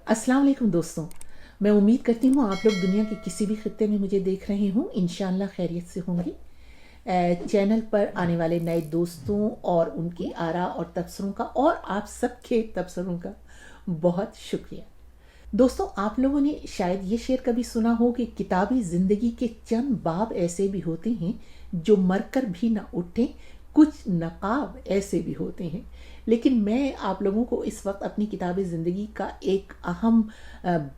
अस्सलाम वालेकुम दोस्तों। मैं उम्मीद करती हूँ आप लोग दुनिया के किसी भी खित्ते में मुझे देख रहे हों, इंशाअल्लाह खैरियत से होंगे। चैनल पर आने वाले नए दोस्तों और उनकी आरा और तबसरों का और आप सबके तबसरों का बहुत शुक्रिया। दोस्तों, आप लोगों ने शायद ये शेर कभी सुना हो कि किताबी ज़िंदगी के चंद बाब ऐसे भी होते हैं जो मरकर भी ना उठें, कुछ नकाब ऐसे भी होते हैं। लेकिन मैं आप लोगों को इस वक्त अपनी किताबी ज़िंदगी का एक अहम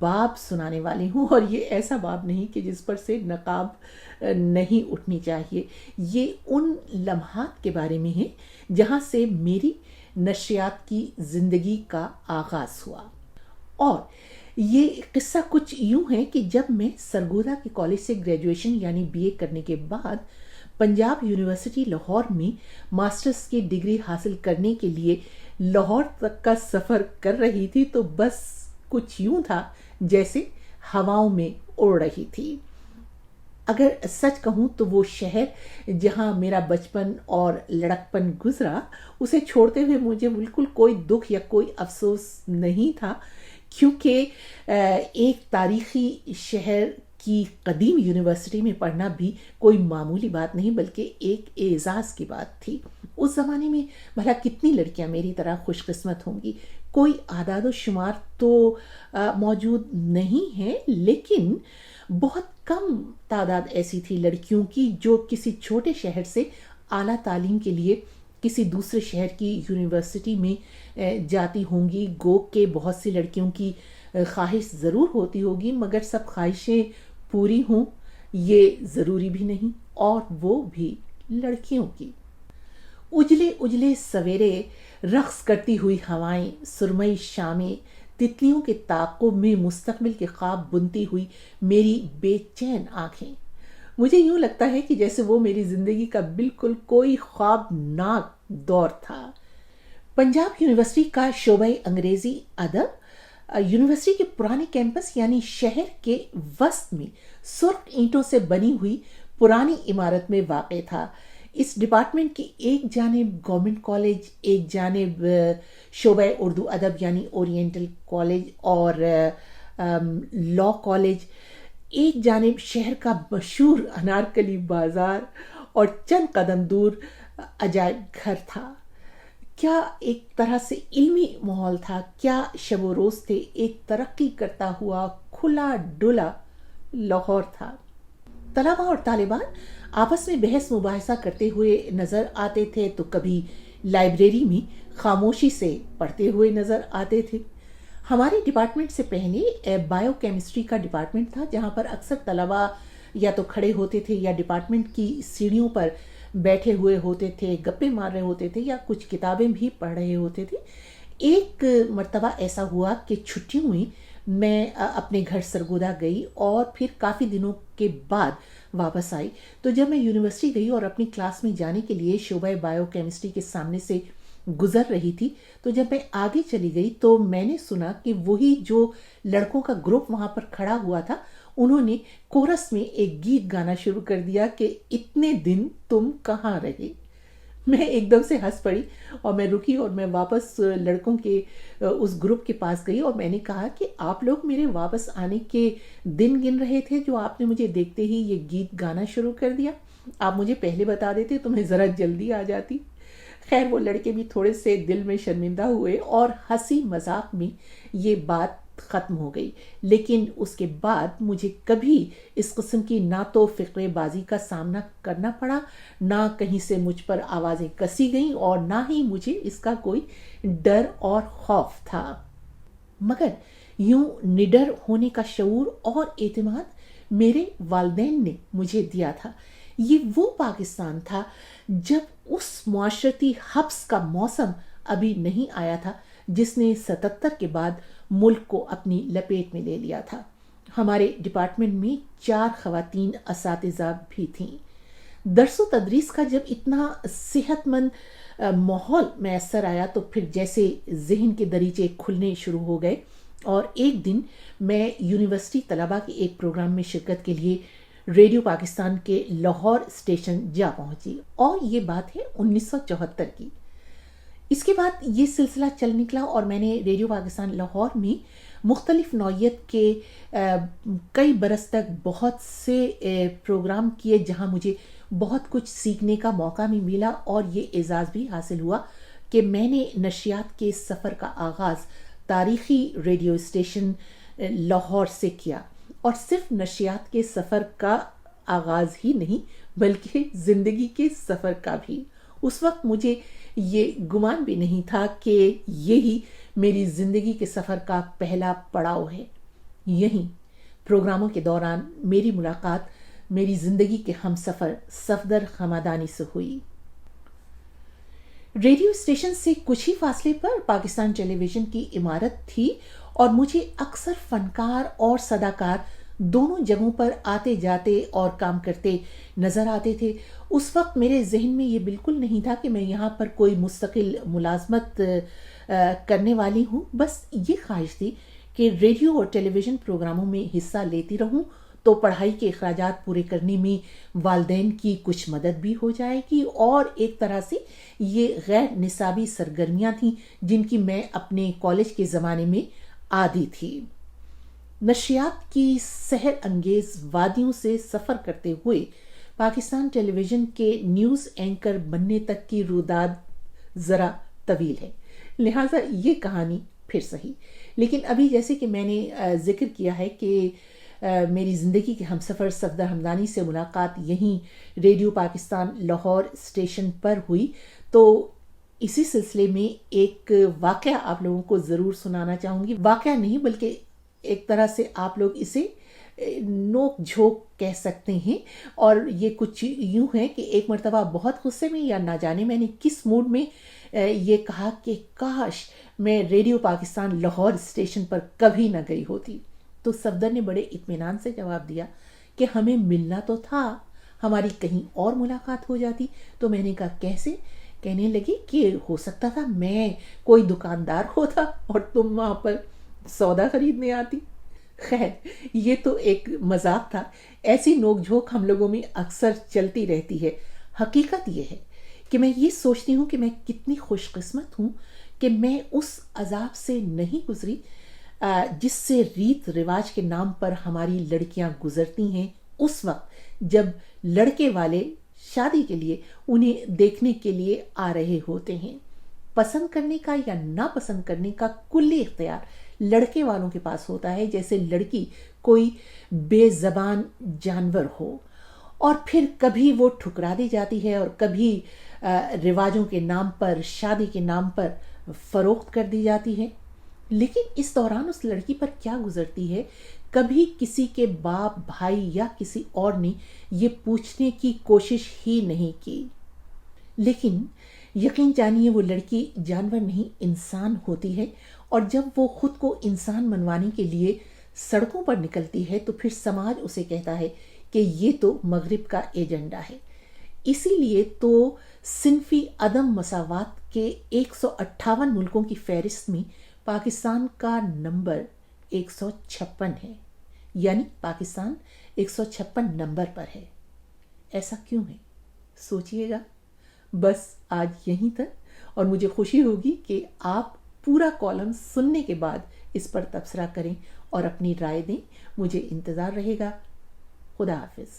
बाब सुनाने वाली हूँ, और ये ऐसा बाब नहीं कि जिस पर से नकाब नहीं उठनी चाहिए। ये उन लम्हात के बारे में है जहाँ से मेरी नशियात की ज़िंदगी का आगाज़ हुआ। और ये किस्सा कुछ यूं है कि जब मैं सरगोदा के कॉलेज से ग्रेजुएशन यानी बीए करने के बाद पंजाब यूनिवर्सिटी लाहौर में मास्टर्स की डिग्री हासिल करने के लिए लाहौर तक का सफ़र कर रही थी, तो बस कुछ यूं था जैसे हवाओं में उड़ रही थी। अगर सच कहूँ तो वो शहर जहाँ मेरा बचपन और लड़कपन गुजरा, उसे छोड़ते हुए मुझे बिल्कुल कोई दुख या कोई अफसोस नहीं था, क्योंकि एक तारीखी शहर की कदीम यूनिवर्सिटी में पढ़ना भी कोई मामूली बात नहीं बल्कि एक एजाज़ की बात थी। उस ज़माने में भला कितनी लड़कियां मेरी तरह खुशकिस्मत होंगी। कोई आदाद शुमार तो मौजूद नहीं है, लेकिन बहुत कम तादाद ऐसी थी लड़कियों की जो किसी छोटे शहर से आला तालीम के लिए किसी दूसरे शहर की यूनिवर्सिटी में जाती होंगी। गो के बहुत सी लड़कियों की ख्वाहिश ज़रूर होती होगी, मगर सब ख्वाहिशें पूरी हों ये ज़रूरी भी नहीं, और वो भी लड़कियों की। उजले उजले सवेरे, रक्स करती हुई हवाएं, सुरमई शामें, तितलियों के ताक़ुब में मुस्तक़बिल के ख्वाब बुनती हुई मेरी बेचैन आंखें। मुझे यूं लगता है कि जैसे वो मेरी ज़िंदगी का बिल्कुल कोई ख्वाबनाक दौर था। पंजाब यूनिवर्सिटी का शोबे अंग्रेज़ी अदब यूनिवर्सिटी के पुराने कैंपस यानी शहर के वस्त में सुर्ख ईंटों से बनी हुई पुरानी इमारत में वाक़ था। इस डिपार्टमेंट की एक जानिब गवर्नमेंट कॉलेज, एक जानिब शोबे उर्दू अदब यानी ओरिएंटल कॉलेज और लॉ कॉलेज, एक जानिब शहर का मशहूर अनारकली बाजार और चंद कदम दूर अजायब घर था। क्या एक तरह से इल्मी माहौल था, क्या शब रोज़ थे। एक तरक्की करता हुआ खुला डुला लाहौर था। तलबा और तालिबान आपस में बहस मुबाहिसा करते हुए नज़र आते थे, तो कभी लाइब्रेरी में खामोशी से पढ़ते हुए नज़र आते थे। हमारे डिपार्टमेंट से पहले बायोकेमिस्ट्री का डिपार्टमेंट था, जहाँ पर अक्सर तलबा या तो खड़े होते थे या डिपार्टमेंट की सीढ़ियों पर बैठे हुए होते थे, गप्पे मार रहे होते थे या कुछ किताबें भी पढ़ रहे होते थे। एक मर्तबा ऐसा हुआ कि छुट्टियों में मैं अपने घर सरगोदा गई और फिर काफ़ी दिनों के बाद वापस आई। तो जब मैं यूनिवर्सिटी गई और अपनी क्लास में जाने के लिए शोबा बायोकेमिस्ट्री के सामने से गुजर रही थी, तो जब मैं आगे चली गई तो मैंने सुना कि वही जो लड़कों का ग्रुप वहां पर खड़ा हुआ था, उन्होंने कोरस में एक गीत गाना शुरू कर दिया कि इतने दिन तुम कहाँ रहे। मैं एकदम से हंस पड़ी और मैं रुकी और मैं वापस लड़कों के उस ग्रुप के पास गई और मैंने कहा कि आप लोग मेरे वापस आने के दिन गिन रहे थे जो आपने मुझे देखते ही ये गीत गाना शुरू कर दिया। आप मुझे पहले बता देते तो मैं ज़रा जल्दी आ जाती। खैर, वो लड़के भी थोड़े से दिल में शर्मिंदा हुए और हंसी मजाक में ये बात ख़त्म हो गई। लेकिन उसके बाद मुझे कभी इस किस्म की ना तो फिक्रेबाजी का सामना करना पड़ा, ना कहीं से मुझ पर आवाज़ें कसी गईं और ना ही मुझे इसका कोई डर और खौफ था। मगर यूं निडर होने का शऊर और एतमाद मेरे वालिदैन ने मुझे दिया था। ये वो पाकिस्तान था जब उस मुआशरती हब्स का मौसम अभी नहीं आया था जिसने 77 के बाद मुल्क को अपनी लपेट में ले लिया था। हमारे डिपार्टमेंट में 4 ख़वातीन असातिज़ा भी थीं। दरसो तदरीस का जब इतना सेहतमंद माहौल मैसर आया तो फिर जैसे जहन के दरीचे खुलने शुरू हो गए, और एक दिन मैं यूनिवर्सिटी तलबा के एक प्रोग्राम में शिरकत के लिए रेडियो पाकिस्तान के लाहौर स्टेशन जा पहुंची, और ये बात है 1974 की। اس کے بعد یہ سلسلہ چل نکلا اور میں نے ریڈیو پاکستان لاہور میں مختلف نوعیت کے کئی برس تک بہت سے پروگرام کیے، جہاں مجھے بہت کچھ سیکھنے کا موقع بھی ملا اور یہ اعزاز بھی حاصل ہوا کہ میں نے نشریات کے سفر کا آغاز تاریخی ریڈیو اسٹیشن لاہور سے کیا، اور صرف نشریات کے سفر کا آغاز ہی نہیں بلکہ زندگی کے سفر کا بھی۔ اس وقت مجھے یہ گمان بھی نہیں تھا کہ یہی میری زندگی کے سفر کا پہلا پڑاؤ ہے۔ یہیں پروگراموں کے دوران میری ملاقات میری زندگی کے ہم سفر صفدر خمادانی سے ہوئی۔ ریڈیو اسٹیشن سے کچھ ہی فاصلے پر پاکستان ٹیلی ویژن کی عمارت تھی اور مجھے اکثر فنکار اور صداکار دونوں جگہوں پر آتے جاتے اور کام کرتے نظر آتے تھے۔ اس وقت میرے ذہن میں یہ بالکل نہیں تھا کہ میں یہاں پر کوئی مستقل ملازمت کرنے والی ہوں، بس یہ خواہش تھی کہ ریڈیو اور ٹیلی ویژن پروگراموں میں حصہ لیتی رہوں تو پڑھائی کے اخراجات پورے کرنے میں والدین کی کچھ مدد بھی ہو جائے گی، اور ایک طرح سے یہ غیر نصابی سرگرمیاں تھیں جن کی میں اپنے کالج کے زمانے میں عادی تھی۔ نشریات کی سحر انگیز وادیوں سے سفر کرتے ہوئے پاکستان ٹیلی ویژن کے نیوز اینکر بننے تک کی روداد ذرا طویل ہے، لہٰذا یہ کہانی پھر صحیح۔ لیکن ابھی جیسے کہ میں نے ذکر کیا ہے کہ میری زندگی کے ہمسفر صفدر حمدانی سے ملاقات یہیں ریڈیو پاکستان لاہور اسٹیشن پر ہوئی، تو اسی سلسلے میں ایک واقعہ آپ لوگوں کو ضرور سنانا چاہوں گی۔ واقعہ نہیں بلکہ ایک طرح سے آپ لوگ اسے نوک جھوک کہہ سکتے ہیں، اور یہ کچھ یوں ہے کہ ایک مرتبہ بہت غصے میں یا نہ جانے میں نے کس موڈ میں یہ کہا کہ کاش میں ریڈیو پاکستان لاہور اسٹیشن پر کبھی نہ گئی ہوتی۔ تو صفدر نے بڑے اطمینان سے جواب دیا کہ ہمیں ملنا تو تھا، ہماری کہیں اور ملاقات ہو جاتی۔ تو میں نے کہا کیسے؟ کہنے لگی کہ ہو سکتا تھا میں کوئی دکاندار ہوتا اور تم وہاں پر سودا خریدنے آتی۔ خیر، یہ تو ایک مذاق تھا۔ ایسی نوک جھوک ہم لوگوں میں اکثر چلتی رہتی ہے۔ حقیقت یہ ہے کہ میں یہ سوچتی ہوں کہ میں کتنی خوش قسمت ہوں کہ میں اس عذاب سے نہیں گزری جس سے ریت رواج کے نام پر ہماری لڑکیاں گزرتی ہیں اس وقت جب لڑکے والے شادی کے لیے انہیں دیکھنے کے لیے آ رہے ہوتے ہیں۔ پسند کرنے کا یا ناپسند کرنے کا کلی اختیار لڑکے والوں کے پاس ہوتا ہے، جیسے لڑکی کوئی بے زبان جانور ہو، اور پھر کبھی وہ ٹھکرا دی جاتی ہے اور کبھی رواجوں کے نام پر، شادی کے نام پر فروخت کر دی جاتی ہے۔ لیکن اس دوران اس لڑکی پر کیا گزرتی ہے، کبھی کسی کے باپ، بھائی یا کسی اور نے یہ پوچھنے کی کوشش ہی نہیں کی۔ لیکن یقین جانیے وہ لڑکی جانور نہیں انسان ہوتی ہے، اور جب وہ خود کو انسان منوانے کے لیے سڑکوں پر نکلتی ہے تو پھر سماج اسے کہتا ہے کہ یہ تو مغرب کا ایجنڈا ہے۔ اسی لیے تو صنفی عدم مساوات کے 158 ملکوں کی فہرست میں پاکستان کا نمبر 156 ہے، یعنی پاکستان 156 نمبر پر ہے۔ ایسا کیوں ہے؟ سوچئے گا۔ بس آج یہیں تک، اور مجھے خوشی ہوگی کہ آپ پورا کالم سننے کے بعد اس پر تبصرہ کریں اور اپنی رائے دیں۔ مجھے انتظار رہے گا۔ خدا حافظ۔